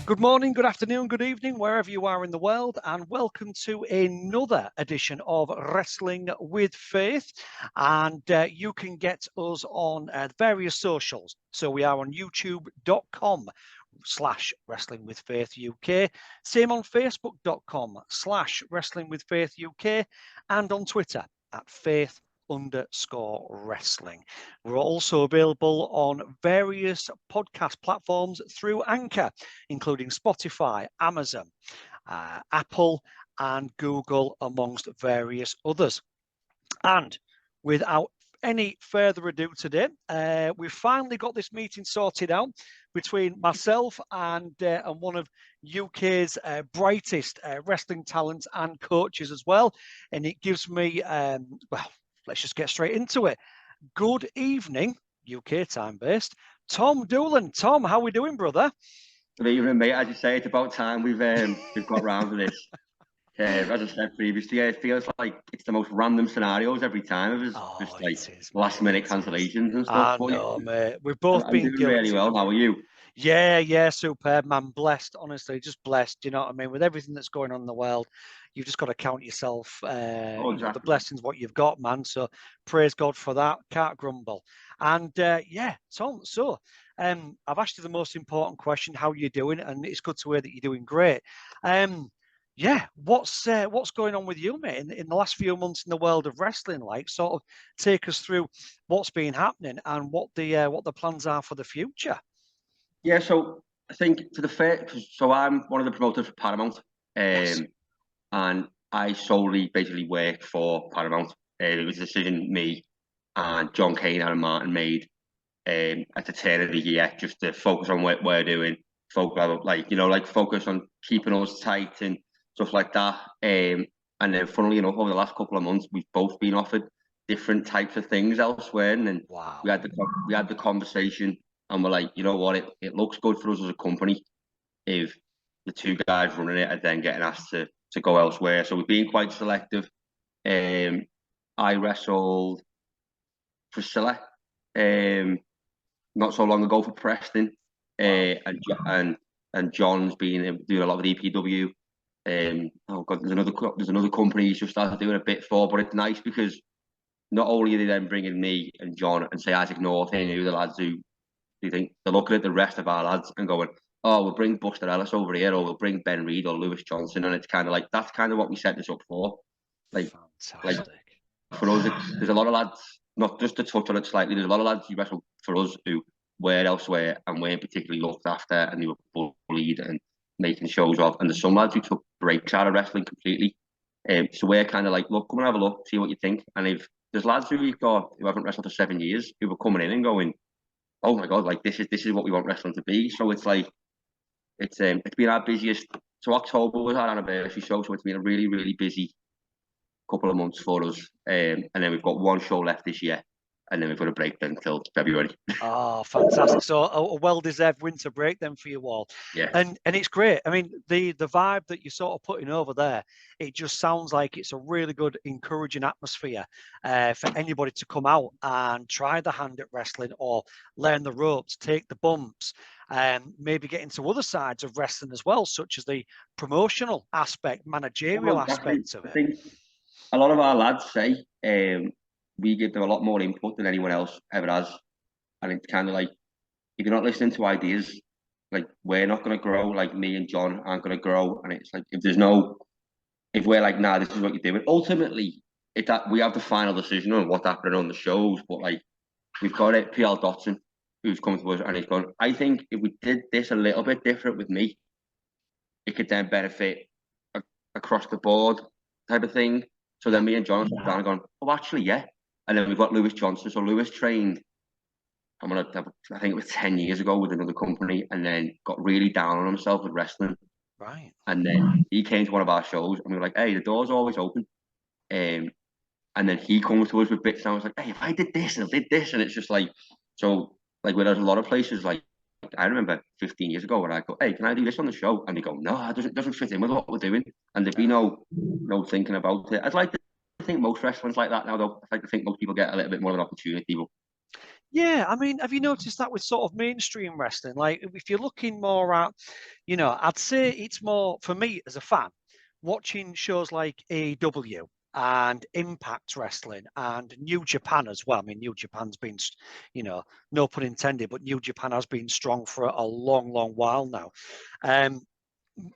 Good morning, good afternoon, good evening, wherever you are in the world, and welcome to another edition of Wrestling with Faith. And you can get us on various socials. So we are on youtube.com/Wrestling with Faith UK, same on facebook.com/Wrestling with Faith UK, and on Twitter at Faith_wrestling. We're also available on various podcast platforms through Anchor, including Spotify, Amazon, Apple, and Google, amongst various others. And without any further ado today, we've finally got this meeting sorted out between myself and one of UK's brightest wrestling talents and coaches as well. And it gives me, well, let's just get straight into it. Good evening, UK time based, Tom Doolan. Tom, how are we doing, brother? Good evening, mate. As you say, it's about time we've got round to this. As I said previously, it feels like it's the most random scenarios every time. It's just like last minute cancellations and stuff. I know, mate. We've both been doing really well. How are you? Yeah, superb, man. Blessed, honestly, just blessed. You know what I mean? With everything that's going on in the world, you've just got to count yourself, Exactly. you know, the blessings, what you've got, man. So praise God for that. Can't grumble. And yeah, Tom, so I've asked you the most important question, how you doing? And it's good to hear that you're doing great. Yeah, what's going on with you, mate, in the last few months in the world of wrestling? Like, sort of take us through what's been happening and what the plans are for the future. Yeah, so I think so I'm one of the promoters for Paramount, Yes. and I solely basically work for Paramount. It was a decision me and John Kane and Martin made at the turn of the year, just to focus on what we're doing, focus on keeping us tight and stuff like that. And then, funnily enough, over the last couple of months, we've both been offered different types of things elsewhere, and then Wow. we had the conversation, and we're like, you know what, it looks good for us as a company if the two guys running it are then getting asked to go elsewhere. So we've been quite selective. I wrestled Priscilla not so long ago for Preston, and John's been doing a lot with EPW. Oh God, there's another company he's just started doing a bit for, but it's nice because not only are they then bringing me and John and say Isaac North in, who the lads who you think they're looking at the rest of our lads and going, oh, we'll bring Buster Ellis over here, or we'll bring Ben Reed or Lewis Johnson, and it's kind of like that's kind of what we set this up for. Fantastic. For us, there's a lot of lads. Not just to touch on it slightly, there's a lot of lads who wrestle for us who were elsewhere and weren't particularly looked after, and they were bullied and making shows of. And there's some lads who took breaks out of wrestling completely. So we're kind of like, look, come and have a look, see what you think. And if there's lads who haven't wrestled for 7 years, who were coming in and going, oh my God, like this is what we want wrestling to be. So it's like it's been our busiest. So October was our anniversary show, so it's been a really, really busy couple of months for us. And then we've got one show left this year, and then we've got a break then until February. Oh, fantastic. So a well-deserved winter break then for you all. Yeah. And it's great. I mean, the vibe that you're sort of putting over there, it just sounds like it's a really good, encouraging atmosphere for anybody to come out and try the hand at wrestling or learn the ropes, take the bumps, and maybe get into other sides of wrestling as well, such as the promotional aspect, managerial aspect of it. I think a lot of our lads say we give them a lot more input than anyone else ever has. And it's kind of like, if you're not listening to ideas, like we're not going to grow, like me and John aren't going to grow. And it's like, if we're like, nah, this is what you're doing. Ultimately, we have the final decision on what's happening on the shows. But like, we've got it, PL Dotson, who's come to us and he's gone, I think if we did this a little bit different with me, it could then benefit across the board type of thing. So then me and John sat down and gone, oh, actually, yeah. And then we've got Lewis Johnson. So Lewis trained, I think it was 10 years ago with another company, and then got really down on himself with wrestling. Right. And then he came to one of our shows, and we were like, hey, the door's always open. And then he comes to us with bits, and I was like, hey, if I did this and I did this, and it's just like, so like where there's a lot of places like I remember 15 years ago where I go, hey, can I do this on the show? And they go, no, it doesn't fit in with what we're doing. And there'd be no thinking about it. I'd like to think most wrestling's like that now, though. I'd like to think most people get a little bit more of an opportunity. But Yeah, I mean, have you noticed that with sort of mainstream wrestling? Like, if you're looking more at, I'd say it's more for me as a fan, watching shows like AEW and Impact Wrestling and New Japan as well. I mean, New Japan's been, no pun intended, but New Japan has been strong for a long, long while now.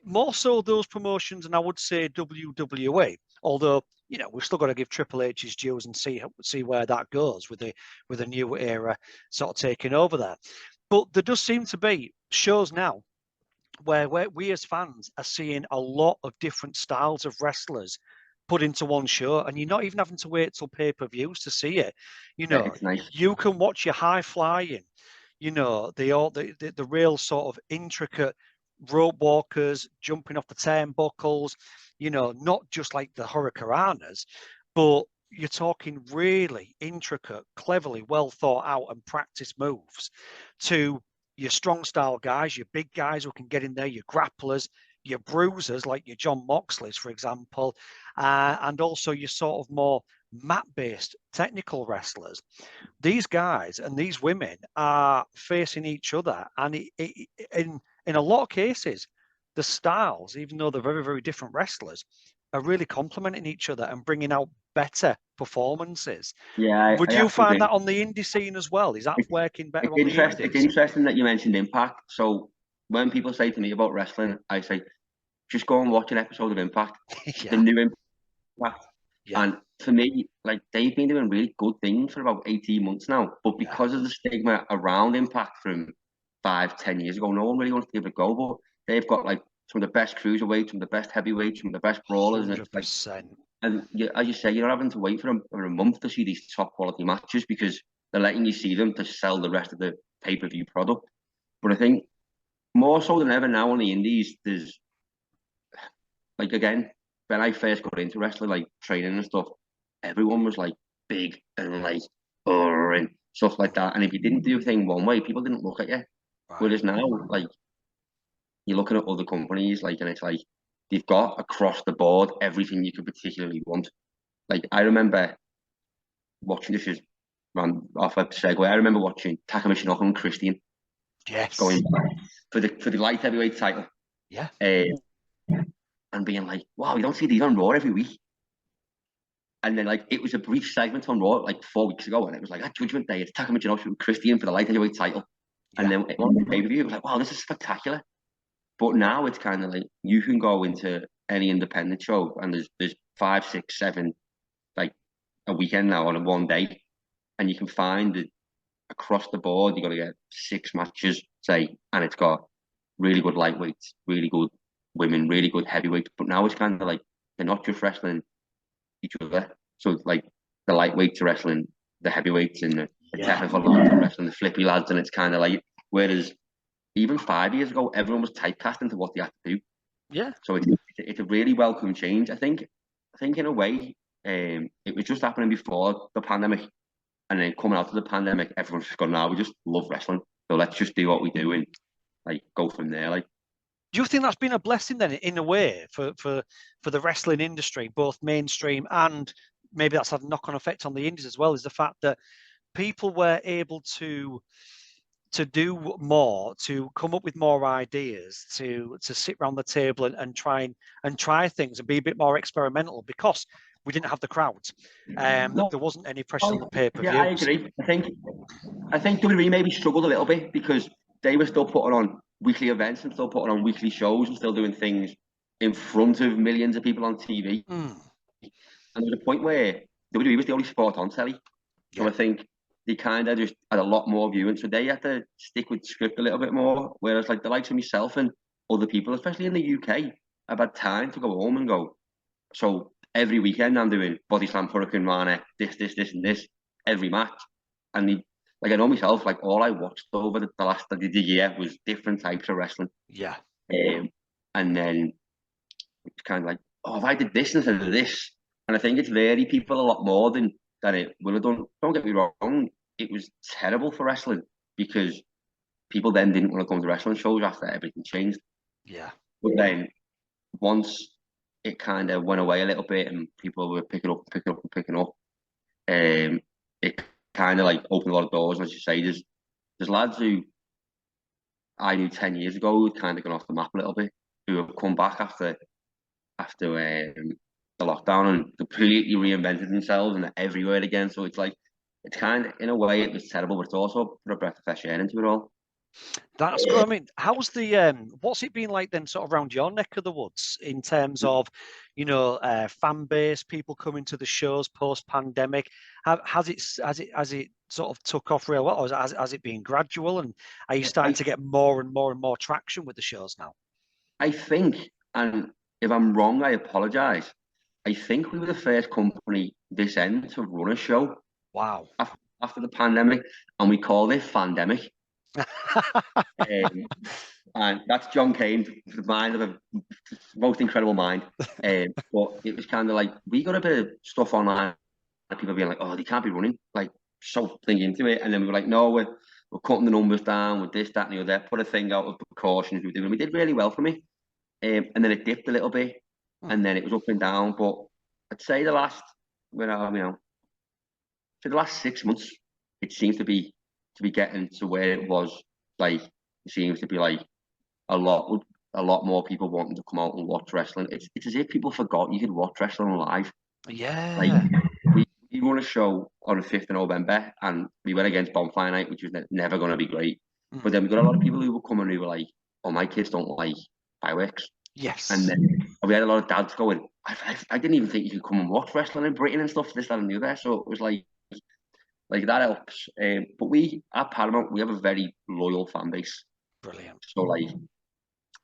More so those promotions, and I would say WWE. Although we've still got to give Triple H his dues and see where that goes with the new era sort of taking over there. But there does seem to be shows now where we as fans are seeing a lot of different styles of wrestlers put into one show, and you're not even having to wait till pay-per-views to see it. It's nice. You can watch your high flying, the real sort of intricate rope walkers jumping off the turnbuckles, not just like the hurricanranas, but you're talking really intricate, cleverly well thought out and practiced moves to your strong style guys, your big guys who can get in there, your grapplers, your bruisers like your John Moxleys, for example, and also your sort of more mat-based technical wrestlers. These guys and these women are facing each other, and in a lot of cases, the styles, even though they're very, very different wrestlers, are really complementing each other and bringing out better performances. Yeah, Would I you have to find agree. that on the indie scene as well? Is that working better on the It's indies? interesting that you mentioned Impact. So when people say to me about wrestling, I say, just go and watch an episode of Impact, the Yeah, new Impact. yeah, And for me, like they've been doing really good things for about 18 months now. But yeah, because of the stigma around Impact from 5, 10 years ago, no one really wants to give it a go. But they've got like some of the best cruiserweights, some of the best heavyweights, some of the best brawlers, and it's like, 100%. and as you say, you're not having to wait for a month to see these top quality matches because they're letting you see them to sell the rest of the pay-per-view product. But I think more so than ever now on the indies, there's like again, when I first got into wrestling, like training and stuff, everyone was like big and like and stuff like that. And if you didn't do a thing one way, people didn't look at you. Right. Whereas now, like you're looking at other companies, like and it's like they've got across the board everything you could particularly want. Like I remember watching this is ran off a segue. I remember watching Taka Michinoku and Christian Yes. going back for the light heavyweight title, Yeah. and being like, wow, you don't see these on Raw every week. And then like it was a brief segment on Raw like 4 weeks ago, and it was like at Judgment Day, it's Taka Michinoku and Christian for the light heavyweight title. And Yeah. then on the pay-per-view, it was like, wow, this is spectacular. But now it's kind of like you can go into any independent show and there's 5, 6, 7 like a weekend now on a one day, and you can find that across the board you got to get 6 matches, say, and it's got really good lightweights, really good women, really good heavyweights. But now it's kind of like they're not just wrestling each other. So like the lightweights are wrestling the heavyweights and the Yeah. technical lads are wrestling the flippy lads, and it's kind of like whereas even 5 years ago everyone was typecast into what they had to do. Yeah. So it's a really welcome change. I think in a way, it was just happening before the pandemic, and then coming out of the pandemic, everyone's just gone, now we just love wrestling, so let's just do what we do and like go from there. Like, Do you think that's been a blessing then, in a way, for the wrestling industry, both mainstream and maybe that's had a knock-on effect on the indies as well? Is the fact that people were able to do more, to come up with more ideas, to sit around the table and try things and be a bit more experimental because we didn't have the crowds. no, There wasn't any pressure on the yeah, I pay-per-views. agree. I think WWE maybe struggled a little bit because they were still putting on weekly events and still putting on weekly shows and still doing things in front of millions of people on TV. Mm, And there was a point where WWE was the only sport on telly. So yeah, I think they kind of just had a lot more viewing. So they had to stick with script a little bit more. Whereas like the likes of myself and other people, especially in the UK, have had time to go home and go. So every weekend I'm doing body slam, hurricane rana, this, and this every match. And like I know myself, like all I watched over the last the year was different types of wrestling. yeah, And then it's kind of like, oh, if I did this instead of this, and I think it's varied people a lot more than it would have done. Don't get me wrong, it was terrible for wrestling because people then didn't want to come to wrestling shows after everything changed. yeah, But then once it kind of went away a little bit and people were picking up, um, it kind of like opened a lot of doors. And as you say, there's lads who I knew 10 years ago who'd kind of gone off the map a little bit, who have come back after the lockdown and completely reinvented themselves and are everywhere again. So it's like, it's kind of, in a way, it was terrible, but it's also put a breath of fresh air into it all. That's good. I mean, how's what's it been like then, sort of around your neck of the woods in terms of, fan base, people coming to the shows post pandemic? Has it sort of took off real well, or has it been gradual? And are you starting to get more and more and more traction with the shows now? I think, and if I'm wrong, I apologise. I think we were the first company this end to run a show Wow. after the pandemic, and we called it Fandemic. And that's John Kane, the mind of the most incredible mind. But it was kind of like, we got a bit of stuff online, and people being like, "Oh, they can't be running," like so thinking into it, and then we were like, "No, we're cutting the numbers down with this, that, and the other." Put a thing out of precautions we did, and we did really well for me. And then it dipped a little bit, and then it was up and down. But I'd say for the last 6 months, it seems to be getting to where it was. Like, it seems to be like a lot more people wanting to come out and watch wrestling. It's as if people forgot you could watch wrestling live. Yeah. Like, we run a show on the 5th of November, and we went against Bonfire Night, which was never going to be great. But then we got a lot of people who were coming who were like, "Oh, my kids don't like fireworks." Yes. And then we had a lot of dads going, I didn't even think you could come and watch wrestling in Britain and stuff, this, that, and the other. So it was like that helps. But we at Paramount, we have a very loyal fan base. Brilliant. So like,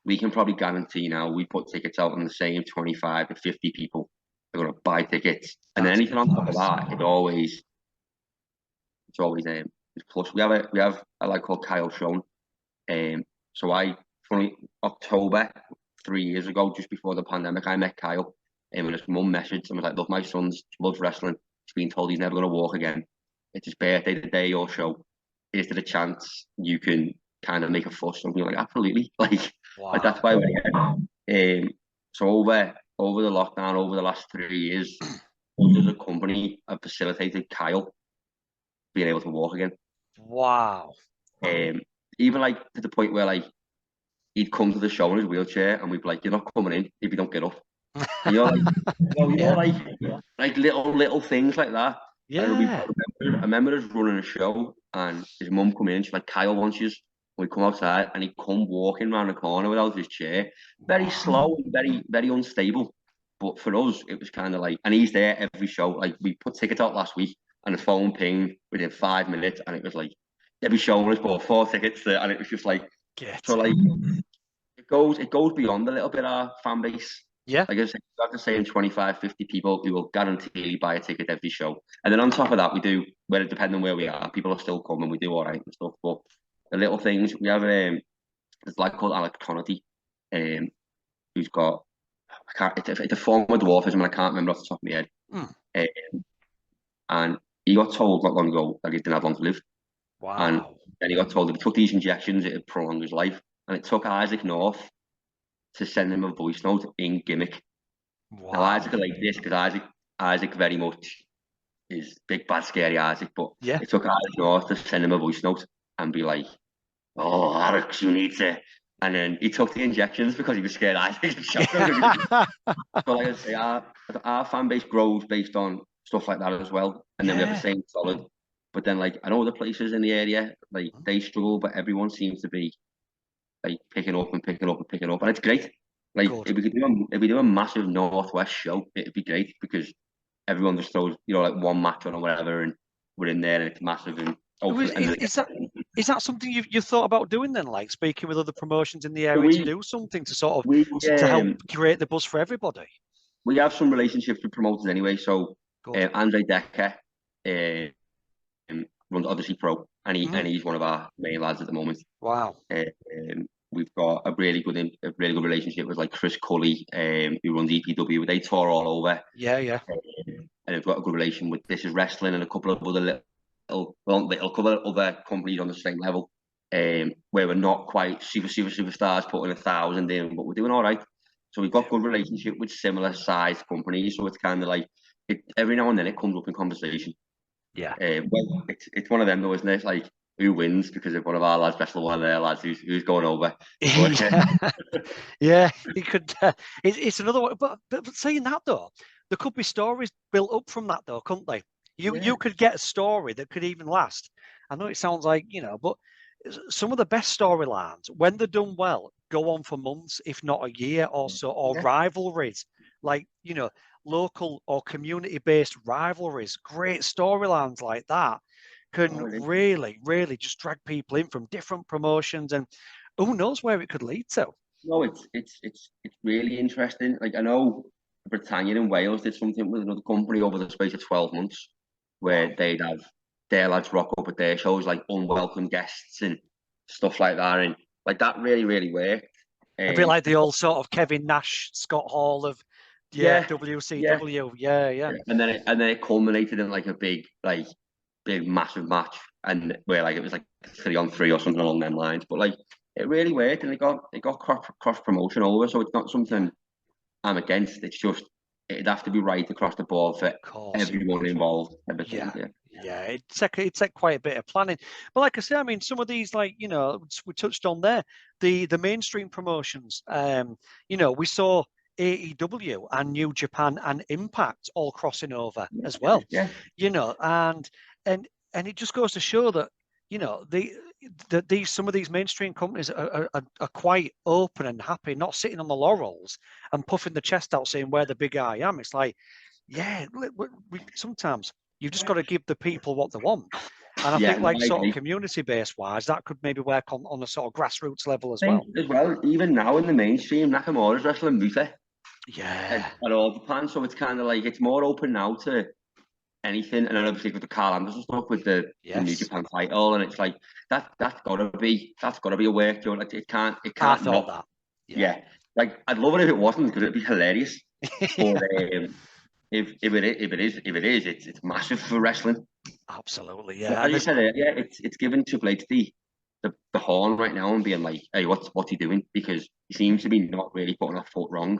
we can probably guarantee now we put tickets out and the same 25 to 50 people are going to buy tickets. And then anything on top of that, it's always plus. We have a lad called Kyle Schoen. So from October 3 years ago, just before the pandemic, I met Kyle, and his mum messaged and was like, "Look, my son's loves wrestling. He's been told he's never going to walk again. It's his birthday the day of your show. Is there a chance you can kind of make a fuss?" And we were like, "Absolutely!" Wow. Like that's why we're here. So over the lockdown, over the last 3 years, us as a company have facilitated Kyle being able to walk again. Wow. Even like to the point where like he'd come to the show in his wheelchair, and we'd be like, "You're not coming in if you don't get up." And you're like, like little things like that. Yeah. I remember us running a show, and his mum come in. She's like, "Kyle wants you." We come outside, and he'd come walking around the corner without his chair, very slow and very very unstable. But for us, it was kind of like, and he's there every show. Like, we put tickets out last week, and his phone pinged within 5 minutes, and it was like every show was bought 4 tickets there, and it was just like, so like it goes beyond a little bit our fan base. Yeah. Like I said, you have the same 25, 50 people who will guarantee buy a ticket every show. And then on top of that, we do, where depending on where we are, people are still coming, we do all right and stuff. But the little things, we have this lad called Alex Connerty, who's got, it's a form of dwarfism, and I can't remember off the top of my head. And he got told not long ago that he didn't have long to live. Wow. And then he got told if he took these injections, it would prolong his life. And it took Isaac North to send him a voice note in gimmick. Wow. Now Isaac will like this because Isaac very much is big bad scary Isaac, but it took Isaac North to send him a voice note and be like, "Oh, Alex, you need to." And then he took the injections because he was scared Isaac would shock him. So like I say, our fan base grows based on stuff like that as well. And then we have the same solid. But then like I know other places in the area, like they struggle, but everyone seems to be like picking up, and it's great. Like if we do a massive Northwest show, it'd be great because everyone just throws like one match on or whatever, and we're in there, and it's massive. And is that something you've thought about doing then? Like speaking with other promotions in the area to do something to sort of to help create the buzz for everybody. We have some relationships with promoters anyway. So Andre Decker runs Odyssey Pro, and he's one of our main lads at the moment. Wow. We've got a really good relationship with like Chris Cully, who runs EPW. They tour all over. Yeah. And we've got a good relation with This Is Wrestling and a couple of other couple of other companies on the same level, where we're not quite superstars putting 1,000 in, but we're doing all right. So we've got good relationship with similar sized companies. So it's kind of like every now and then it comes up in conversation. Yeah. Well, it's one of them though, isn't it? It's like who wins because if one of our lads wrestle one of their lads, who's going over? But, Yeah, yeah, you could. It's another one, but saying that though, there could be stories built up from that though, couldn't they? You could get a story that could even last. I know it sounds like but some of the best storylines, when they're done well, go on for months, if not a year or so, or yeah. rivalries, like local or community-based rivalries, great storylines like that can really, really just drag people in from different promotions, and who knows where it could lead to. No, it's really interesting. Like I know Britannia in Wales did something with another company over the space of 12 months, where Wow. they'd have their lads rock up at their shows like unwelcome guests and stuff like that, and like that really really worked. A bit like the old sort of Kevin Nash, Scott Hall of Yeah, yeah, WCW. Yeah. and then it culminated in like a big massive match, and where like it was like 3-on-3 or something along them lines. But like it really worked, and it got cross promotion over. So it's not something I'm against. It's just it'd have to be right across the board for Of course it everyone would. involved. Everything. Yeah. Yeah. Yeah, it'd take quite a bit of planning. But like I say, I mean, some of these, like, we touched on there, the mainstream promotions, we saw AEW and New Japan and Impact all crossing over as well. Yeah. And and it just goes to show that, some of these mainstream companies are quite open and happy, not sitting on the laurels and puffing the chest out saying where the big I am. It's like, yeah, sometimes you've just got to give the people what they want. And I think, No, like, I sort of agree. community-based wise, that could maybe work on a sort of grassroots level as I think well. as well, even now in the mainstream, Nakamura's wrestling Muta Yeah. at all Japan, so it's kind of like it's more open now to anything. And then obviously with the Carl Anderson stuff with the New Yes. Japan title, and it's like that's gotta be a work. Like it I can't thought not. that. Yeah. Yeah, like I'd love it if it wasn't because it'd be hilarious. But if it is, it's massive for wrestling. Absolutely. But Yeah. as And you there's, said, it's giving Triple H the horn right now and being like, hey, what's he doing? Because he seems to be not really putting a foot wrong,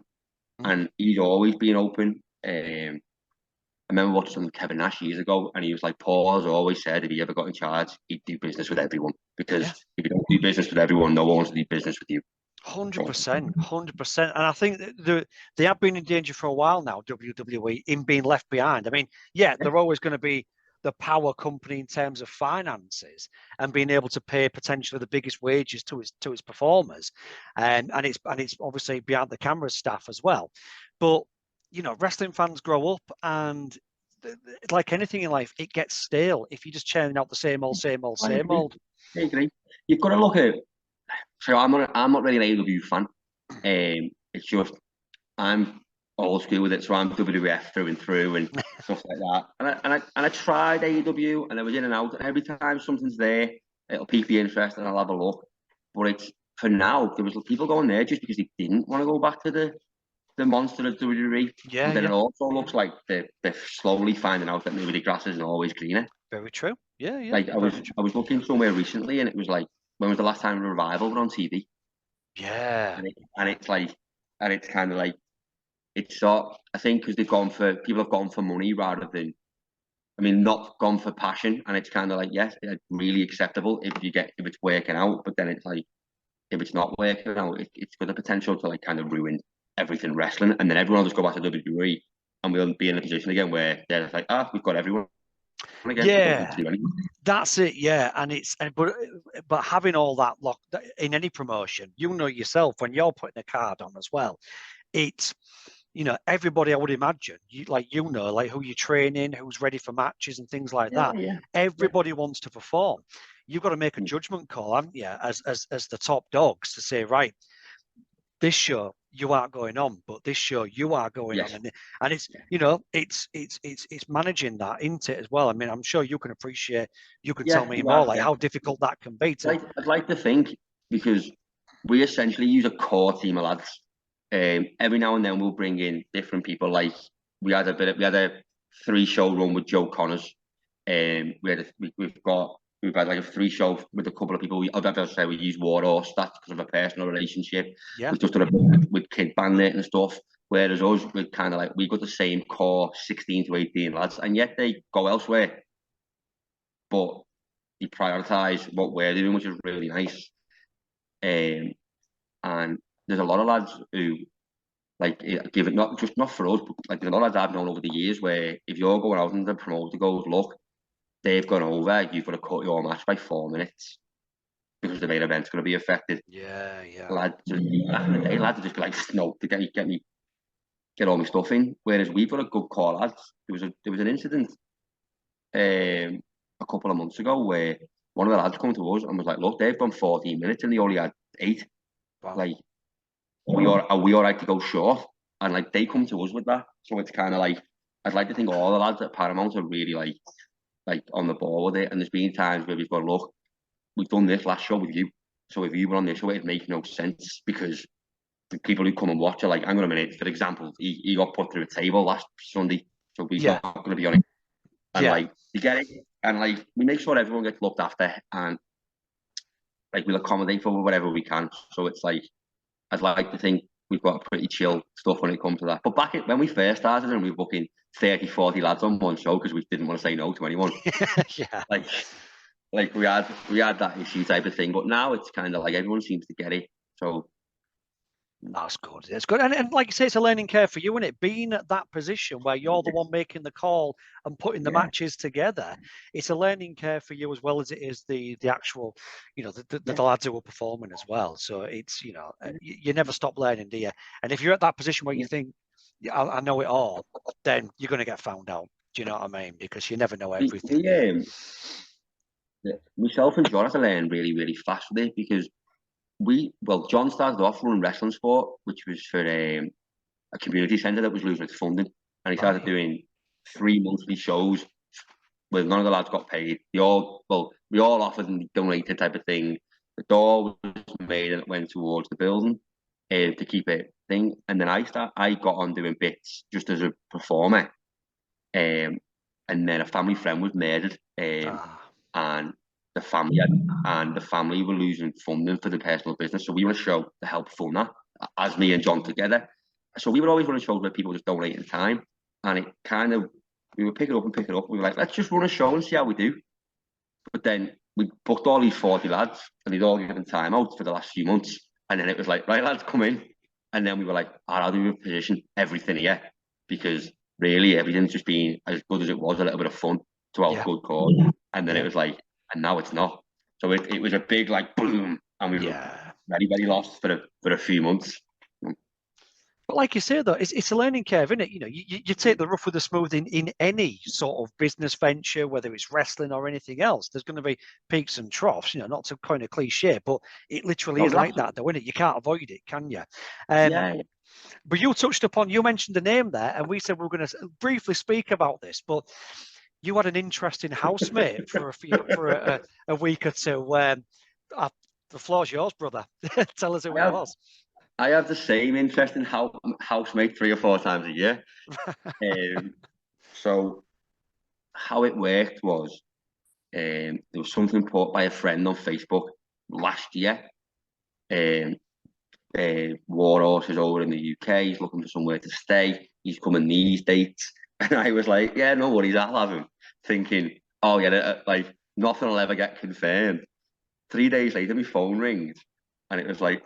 mm, and he's always been open. I remember watching something Kevin Nash years ago, and he was like, Paul has always said if he ever got in charge, he'd do business with everyone. Because yeah. if you don't do business with everyone, no one wants to do business with you. 100%, 100%. And I think that they have been in danger for a while now, WWE, in being left behind. I mean, yeah, they're always going to be the power company in terms of finances and being able to pay potentially the biggest wages to its performers, and it's obviously behind the camera staff as well. But wrestling fans grow up, and like anything in life, it gets stale if you're just churning out the same old, same old, I same agree. old. I agree. You've got to look at. So I'm not really an AEW fan. It's just I'm old school with it, so I'm WWF through and through and stuff like that. And I tried AEW and I was in and out. And every time something's there, it'll pique the interest and I'll have a look. But it's for now, there was people going there just because they didn't want to go back to the monster of WWE. Yeah, But then yeah, it also looks like they're slowly finding out that maybe the grass isn't always greener. very true. Yeah, yeah, Like I was very true. I was looking somewhere recently and it was like, when was the last time Revival were on TV? Yeah. And it's like, and it's kind of like, it's sort. I think because people have gone for money rather than, I mean, not gone for passion, and it's kind of like, yes, it's really acceptable if it's working out, but then it's like if it's not working out, it's got the potential to like kind of ruin everything wrestling, and then everyone will just go back to WWE, and we'll be in a position again where they're just like, we've got everyone again, we don't need to Yeah, do anything. that's it. Yeah, and but having all that locked in any promotion, yourself when you're putting a card on as well. It's everybody, I would imagine, like who you're training, who's ready for matches and things like Yeah, that. yeah, Everybody wants to perform. You've got to make a judgment call, haven't you, as the top dogs, to say, right, this show you aren't going on, but this show you are going on, yes. and it's it's managing that, isn't it, as well? I mean, I'm sure you can appreciate, you can tell Yeah, me more, well, like yeah. how difficult that can be to. I'd like to think because we essentially use a core team of lads. Every now and then we'll bring in different people. Like we had a 3 show run with Joe Connors. We've had like a 3 show with a couple of people. I'd have to say we use Warhorse. That's because of a personal relationship. Yeah, We've just done a bit with Kid Bandit and stuff. Whereas us, we're kind of like we got the same core 16 to 18 lads, and yet they go elsewhere but he prioritised what we're doing, which is really nice. And there's a lot of lads who like give it not for us, but like there's a lot of lads I've known over the years where if you're going out and the promoter goes, look, they've gone over, you've got to cut your match by 4 minutes because the main event's going to be affected. Yeah. Lads, back in the day, lads would just be like, no, to get all my stuff in. Whereas we've got a good call, lads. There was an incident a couple of months ago where one of the lads come to us and was like, look, they've done 14 minutes and they only had 8. Wow. Like, are we all right to go short? And like they come to us with that. So it's kind of like, I'd like to think all the lads at Paramount are really like on the ball with it. And there's been times where we've gone, look, we've done this last show with you. So if you were on this show, it'd make no sense because the people who come and watch are like, hang on a minute, for example, he got put through a table last Sunday, so he's not going to be on it. And like, you get it? And like, we make sure everyone gets looked after and like we'll accommodate for whatever we can. So it's like, I'd like to think we've got pretty chill stuff when it comes to that. But when we first started and we were booking 30, 40 lads on one show because we didn't want to say no to anyone. Yeah. Like we had that issue type of thing. But now it's kind of like everyone seems to get it. So that's good. It's good. And like you say, it's a learning curve for you, isn't it? Being at that position where you're the one making the call and putting the matches together, it's a learning curve for you as well as it is the actual, you know, the lads who are performing as well. So it's, you know, you never stop learning, do you? And if you're at that position where you think, I know it all, then you're going to get found out. Do you know what I mean? Because you never know everything. Myself and John had to learn really, really fast with it because John started off running wrestling sport, which was for a community centre that was losing its funding. And he started doing 3 monthly shows where none of the lads got paid. We all offered and donated type of thing. The door was made and it went towards the building to keep it thing. And then I got on doing bits just as a performer. And then a family friend was murdered. And the family were losing funding for the personal business. So we were a show to help fund that as me and John together. So we were always running shows where people just donating time. And it kind of, we were picking up. We were like, let's just run a show and see how we do. But then we booked all these 40 lads and they'd all given time out for the last few months. And then it was like, right, lads, come in. And then we were like, how do we position everything here? Because really everything's just been as good as it was, a little bit of fun to our good cause. And then it was like, and now it's not. So it was a big like boom, and we were very, very lost for a few months. But like you say, though, it's a learning curve, isn't it? You know, you take the rough with the smooth in any sort of business venture, whether it's wrestling or anything else. There's going to be peaks and troughs, you know, not to kind of cliche, but it literally is like that, though, isn't it? You can't avoid it, can you? But you mentioned the name there, and we said we were going to briefly speak about this, but you had an interesting housemate for a week or two. The floor's yours, brother. Tell us who it was. I have the same interesting housemate 3 or 4 times a year. So how it worked was there was something put by a friend on Facebook last year. Warhorse is over in the UK. He's looking for somewhere to stay. He's coming these dates. And I was like, yeah, no worries, I'll have him. Thinking, oh yeah, like nothing will ever get confirmed. 3 days later, my phone rings, and it was like,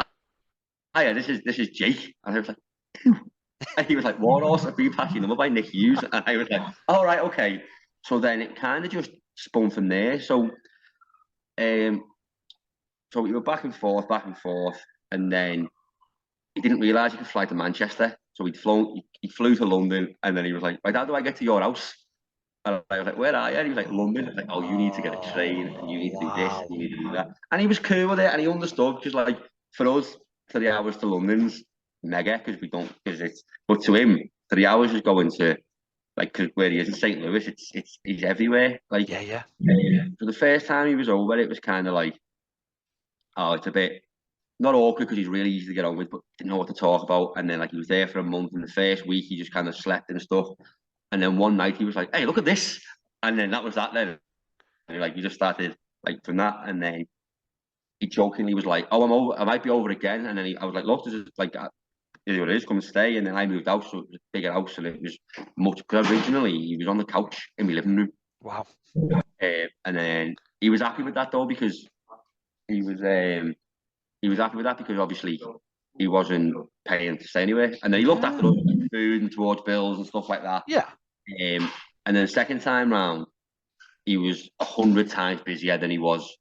hiya, this is Jake. And I was like, who? And he was like, Warhorse, I've been passed your number by Nick Hughes. And I was like, all right, okay. So then it kind of just spun from there. So we were back and forth, and then he didn't realise he could fly to Manchester. So he flew to London, and then he was like, right, how do I get to your house? And I was like, where are you? And he was like, London. I was like, oh, you need to get a train, and you need to do this, and you need to do that. And he was cool with it, and he understood, because like, for us, 3 hours to London's mega, but to him, 3 hours is going to, like, cause where he is in St. Louis, he's everywhere. Like, so the first time he was over, it was kind of like, oh, it's a bit, not awkward because he's really easy to get on with, but didn't know what to talk about. And then like he was there for a month. In the first week, he just kind of slept and stuff. And then one night he was like, "Hey, look at this!" And then that was that. Then and like we just started like from that. And then he jokingly was like, "Oh, I'm over. I might be over again." And then I was like, "Look, this is like, here it is. Come and stay." And then I moved out, so it was a bigger house, and it was much. Because originally he was on the couch in my living room. Wow. And then he was happy with that though, because he was happy with that because obviously he wasn't paying to stay anywhere. And then he looked after us, like food and towards bills and stuff like that. Yeah. And then the second time round, he was 100 times busier than he was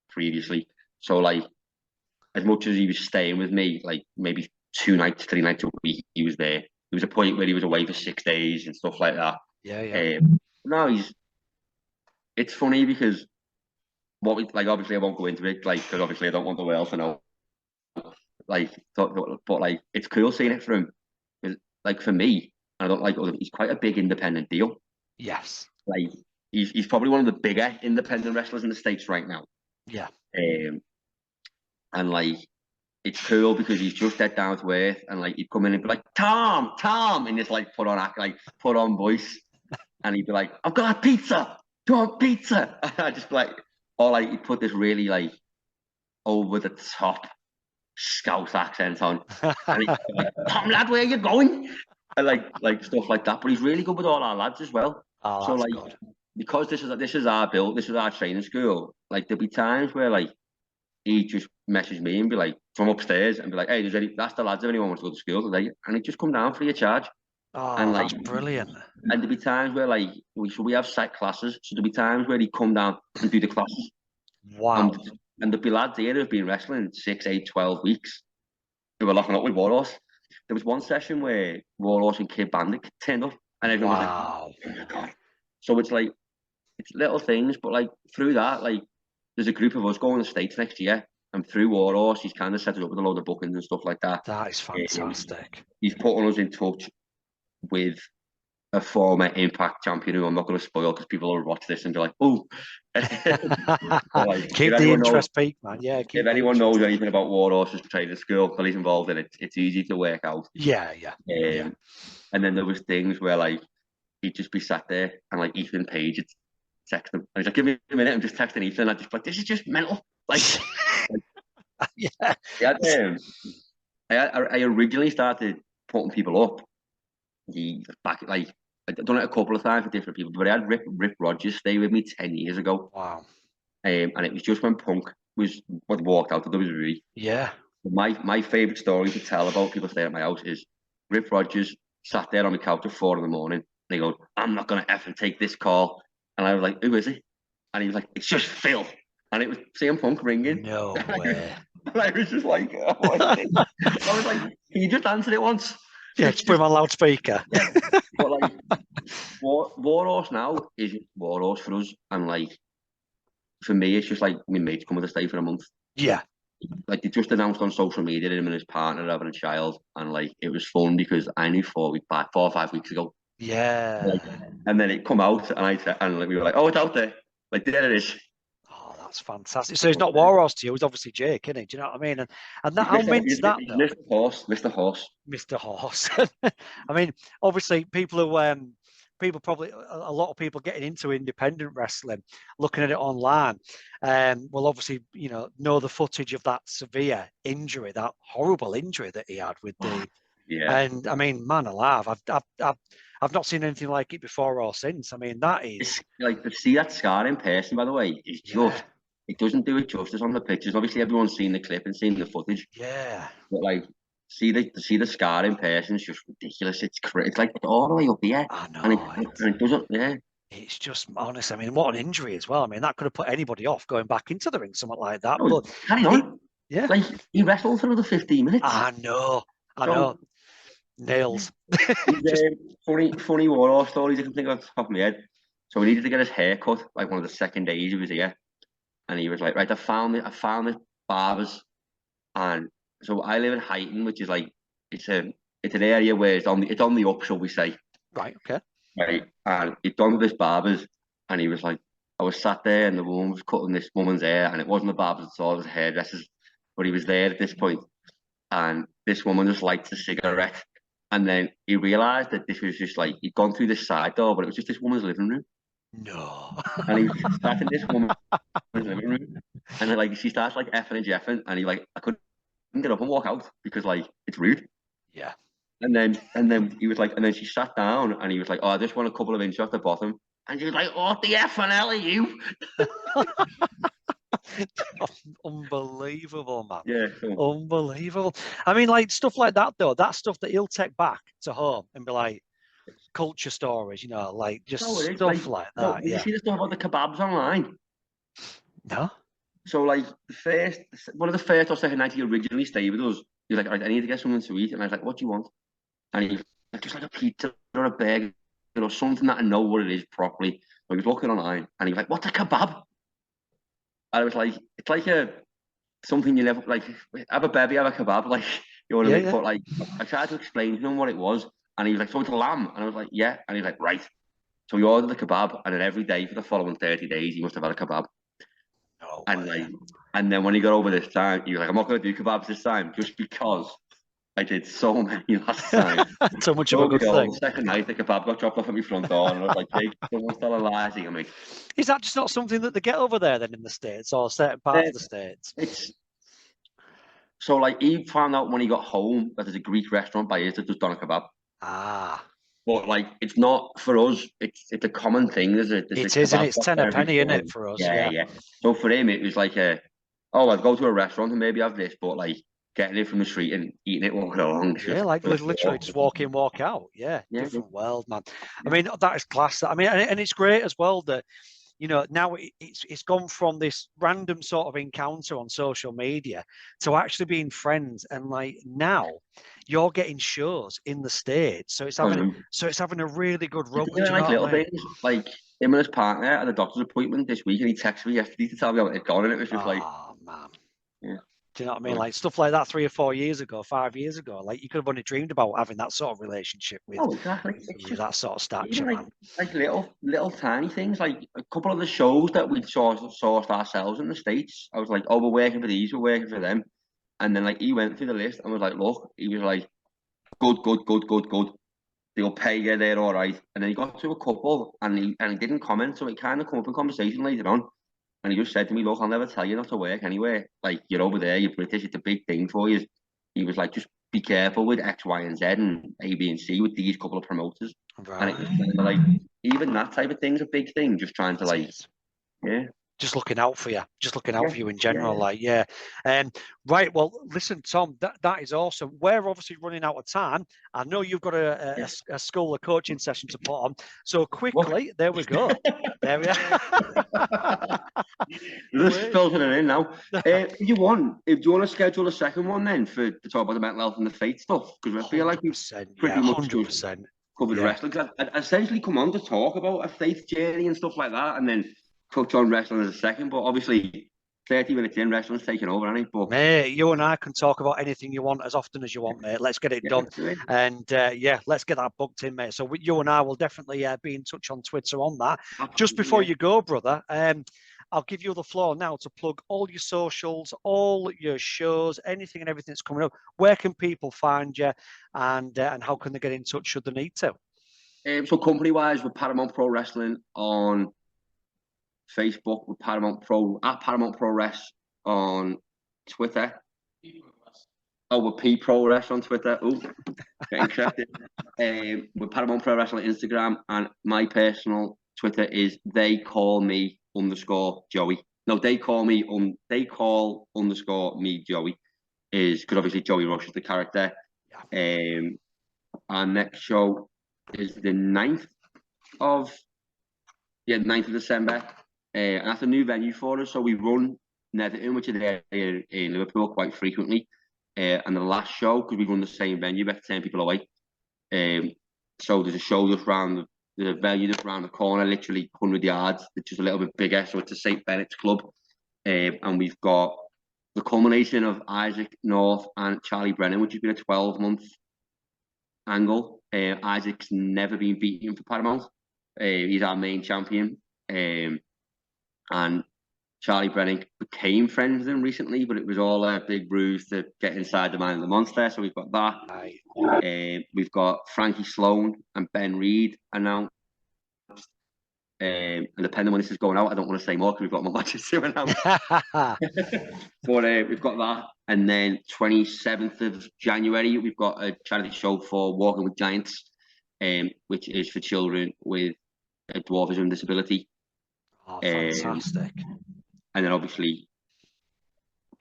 previously. So like, as much as he was staying with me, like maybe 2 nights, 3 nights a week, he was there. There was a point where he was away for 6 days and stuff like that. Yeah. No, it's funny because what we like. Obviously, I won't go into it, like, because obviously I don't want the world to know. Like, but like, it's cool seeing it from, like, for me. I don't like. He's quite a big independent deal. Yes. Like, he's probably one of the bigger independent wrestlers in the States right now. Yeah. And like, it's cool because he's just dead down to earth, and like, he'd come in and be like, Tom, and just like put on voice, and he'd be like, I've got pizza. Do you want pizza? And I just be like, or like, he'd put this really like over the top Scouse accent on, and he'd be like, Tom lad, where you going? And like stuff like that. But he's really good with all our lads as well. Oh, So that's like, good. because this is our build, this is our training school. Like, there'll be times where like he'd just message me and be like, from upstairs, and be like, hey, that's the lads, if anyone wants to go to school today, and he'd just come down free of charge. And Oh, like, that's brilliant. and there'd be times where like we have set classes, so there'd be times where he'd come down and do the classes. Wow. And there'd be lads here who've been wrestling 6, 8, 12 weeks who were locking up with Warhorse. There was one session where Warhorse and Kid Bandit turned up, and everyone was like, Wow. oh my God. So it's like, it's little things, but like, through that, like, there's a group of us going to the States next year, and through Warhorse, he's kind of set us up with a load of bookings and stuff like that. That is fantastic. He's putting us in touch with a former Impact champion who I'm not going to spoil because people will watch this and be like, "Oh." Like, Keep the interest peak, man. Yeah. If anyone knows anything about Warhorse's training school, but he's involved in it, it's easy to work out. Yeah. And then there was things where like he'd just be sat there, and like Ethan Page would text him, and he's like, "Give me a minute, I'm just texting Ethan." I'd just be like, "This is just mental." Like, Yeah. I originally started putting people up. Back like, I've done it a couple of times with different people, but I had Rip Rogers stay with me 10 years ago. Wow. And it was just when Punk was walked out of WWE. Yeah. My favourite story to tell about people staying at my house is Rip Rogers sat there on my couch at 4 in the morning, and he goes, "I'm not gonna effing take this call." And I was like, "Who is he?" And he was like, "It's just Phil." And it was CM Punk ringing. No way. And I was just like, oh, I was like, "Can you just answer it once?" Yeah, just put him on loudspeaker. Yeah. But like, Warhorse now isn't Warhorse for us, and like, for me, it's just like my mates coming to stay for a month. Yeah. Like, they just announced on social media him and his partner having a child, and like, it was fun because I knew 4 or 5 weeks ago. Yeah. Like, and then it come out, and like, we were like, "Oh, it's out there!" Like, there it is. Oh, that's fantastic. So he's not Warhorse to you. He's obviously Jake, isn't he? Do you know what I mean? And that, how mints that though? Mr. Horse. Mr. Horse. I mean, obviously, people probably, a lot of people getting into independent wrestling, looking at it online, will obviously, know the footage of that severe injury, that horrible injury that he had with the. Yeah. And I mean, man alive, I've not seen anything like it before or since. I mean, that is It's like, to see that scar in person, by the way, is just, it doesn't do it justice on the pictures. Obviously, everyone's seen the clip and seen the footage. Yeah. But like, see the scar in person is just ridiculous. It's like all the way up here. I know. And it doesn't, yeah. It's just, honest. I mean, what an injury as well. I mean, that could have put anybody off going back into the ring, something like that. But carry on. Yeah. Like, he wrestled for another 15 minutes. I know. Nails. Funny Warhorse stories I can think of off the top of my head. So we needed to get his hair cut like one of the second days he was here, and he was like, "Right, I found this barber's," and so I live in Highton, which is like, it's an area where it's on the up, shall we say? Right. Okay. Right, and he'd gone to this barber's, and he was like, I was sat there, and the woman was cutting this woman's hair, and it wasn't the barber's at all; it was a hairdresser's. But he was there at this point, and this woman just lights a cigarette. And then he realised that this was just like, he'd gone through this side door, but it was just this woman's living room. No. And he was sat in this woman's living room. And then, like, she starts like effing and jeffing. And he like, I couldn't get up and walk out because like, it's rude. Yeah. And then he was like, and then she sat down, and he was like, "Oh, I just want a couple of inches off the bottom." And she was like, "What the F and L are you?" Unbelievable, man. Yeah, Unbelievable. I mean, like stuff like that, though. That's stuff that he'll take back to home and be like, culture stories, you know, like just stuff like that. Did you Yeah. see the stuff about the kebabs online? No. So, like, one of the first or second nights he originally stayed with us, he was like, "Right, I need to get something to eat." And I was like, "What do you want?" And he was like, "Just like a pizza or a burger or something that I know what it is properly." So he was looking online and he was like, "What's a kebab?" And I was like, "It's like something you never, like, have a bevy, have a kebab." Like, you know what I Yeah, mean? yeah. But, like, I tried to explain to him what it was. And he was like, "So it's a lamb?" And I was like, "Yeah." And he was like, "Right." So we ordered the kebab, and then every day for the following 30 days, he must have had a kebab. No And way. like, and then when he got over this time, he was like, "I'm not going to do kebabs this time, just because I did so many last time." So much of So a we good go, thing. the second night, the kebab got dropped off at my front door, and I was like, "Jake, someone's telling lies here, mate." Is that just not something that they get over there then in the States or certain parts of the States? It's so like he found out when he got home that there's a Greek restaurant by his that does doner kebab. Ah, But like, it's not for us. It's a common thing. There's a it is, and kebab it's shop 10 a there every penny, isn't it, corner. for us? Yeah, Yeah. yeah. So for him, it was like oh, I'd go to a restaurant and maybe have this, but like getting it from the street and eating it walking along, it's Yeah, just like literally just walk in, walk out. Yeah, yeah, different world, man. I yeah. mean, that is class. I mean, and it's great as well that, you know, now it's gone from this random sort of encounter on social media to actually being friends. And like now you're getting shows in the States. So it's having a really good run. Do Doing you know like what little I mean? things, like him and his partner at a doctor's appointment this week, and he texted me yesterday to tell me how it had gone, and it was just like, Oh man. yeah, Do you know what I mean? Like stuff like that 3 or 4 years ago, 5 years ago, like you could have only dreamed about having that sort of relationship with oh, exactly. It's somebody of just that sort of even stature, like man. little tiny things, like a couple of the shows that we sourced ourselves in the States. I was like, "Oh, we're working for these, we're working for them," and then like he went through the list and was like, "Look," he was like, "Good, good, good, good, good. They'll pay you, they're all right." And then he got to a couple and he didn't comment, so it kind of come up in conversation later on. And he just said to me, "Look, I'll never tell you not to work anywhere. Like, you're over there, you're British, it's a big thing for you." He was like, "Just be careful with X, Y, and Z and A, B, and C with these couple of promoters." And it was Right. kind of like, even that type of thing's a big thing, just trying to It like, is. yeah, Just looking out for you, just looking out yeah, for you in yeah, general, like yeah. Right, well, listen, Tom, that is awesome. We're obviously running out of time. I know you've got yeah. a school, a coaching session to put on. So What? quickly, there we go. There we are. Just filtering it in now. If you want to schedule a second one then to talk about the mental health and the faith stuff, because I feel like we've 100%, yeah, pretty much just 100%. covered Yeah. wrestling. 'Cause I essentially come on to talk about a faith journey and stuff like that, and then touch on wrestling as a second. But obviously, 30 minutes in, wrestling's taking over, ain't it? But Mate, you and I can talk about anything you want as often as you want, mate. Let's get it yeah, done. let's do it. And yeah, let's get that booked in, mate. So you and I will definitely be in touch on Twitter on that. Just Absolutely, before yeah. you go, brother, I'll give you the floor now to plug all your socials, all your shows, anything and everything that's coming up. Where can people find you, and how can they get in touch should they need to? So company-wise, with Paramount Pro Wrestling on Facebook, with Paramount Pro Wrest on Twitter. Oh, with P Pro Wrest on Twitter. Oh, getting corrected. With Paramount Pro Wrestling Instagram, and my personal Twitter is they call me underscore Joey. No, they call underscore me Joey, is because obviously Joey Rush is the character. Our next show is the 9th of 9th of December. And that's a new venue for us. So we run Netherton, which is there in Liverpool quite frequently. And the last show, because we run the same venue, we have to turn people away. So there's a show just round the venue just round the corner, literally 100 yards, which is a little bit bigger. So it's a St. Bennett's club. And we've got the culmination of Isaac North and Charlie Brennan, which has been a 12-month angle. Isaac's never been beaten for Paramount. He's our main champion. And Charlie Brennan became friends with him recently, but it was all a big ruse to get inside the mind of the monster. So we've got that. We've got Frankie Sloan and Ben Reed announced. And depending on when this is going out, I don't want to say more because we've got more matches to announce. But we've got that. And then 27th of January, we've got a charity show for Walking with Giants, which is for children with a dwarfism disability. Oh, fantastic. And then obviously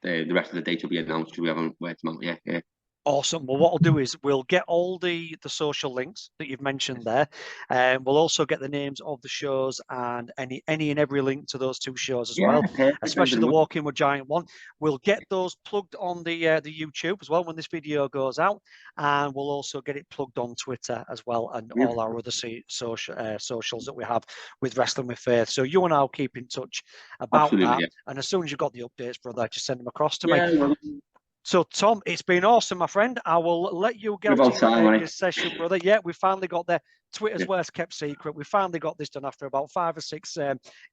the rest of the date will be announced. We haven't worked them out yet. Yeah. Awesome. Well, what I'll do is we'll get all the social links that you've mentioned there. We'll also get the names of the shows and any and every link to those two shows as well, Perfect. especially the Walking with Giant one. We'll get those plugged on the YouTube as well when this video goes out, and we'll also get it plugged on Twitter as well, and all our other socials that we have with Wrestling with Faith. So you and I'll keep in touch about that. Yeah. And as soon as you've got the updates, brother, just send them across to me. Well, so, Tom, it's been awesome, my friend. I will let you get to your session, brother. Yeah, we finally got there. Twitter's worst kept secret. We finally got this done after about 5 or 6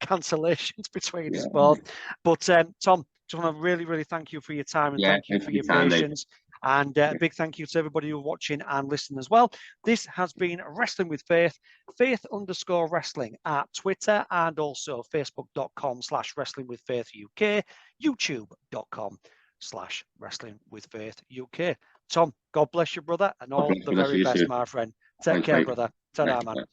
cancellations between us both. But, Tom, just want to really, really thank you for your time and thank you for your patience. And a big thank you to everybody who's watching and listening as well. This has been Wrestling with Faith, Faith_Wrestling at Twitter and also Facebook.com/Wrestling with Faith UK, YouTube.com/Wrestling with Faith UK. Tom, God bless you, brother, and all the very best, my friend. Take care, brother. Ta-da, man.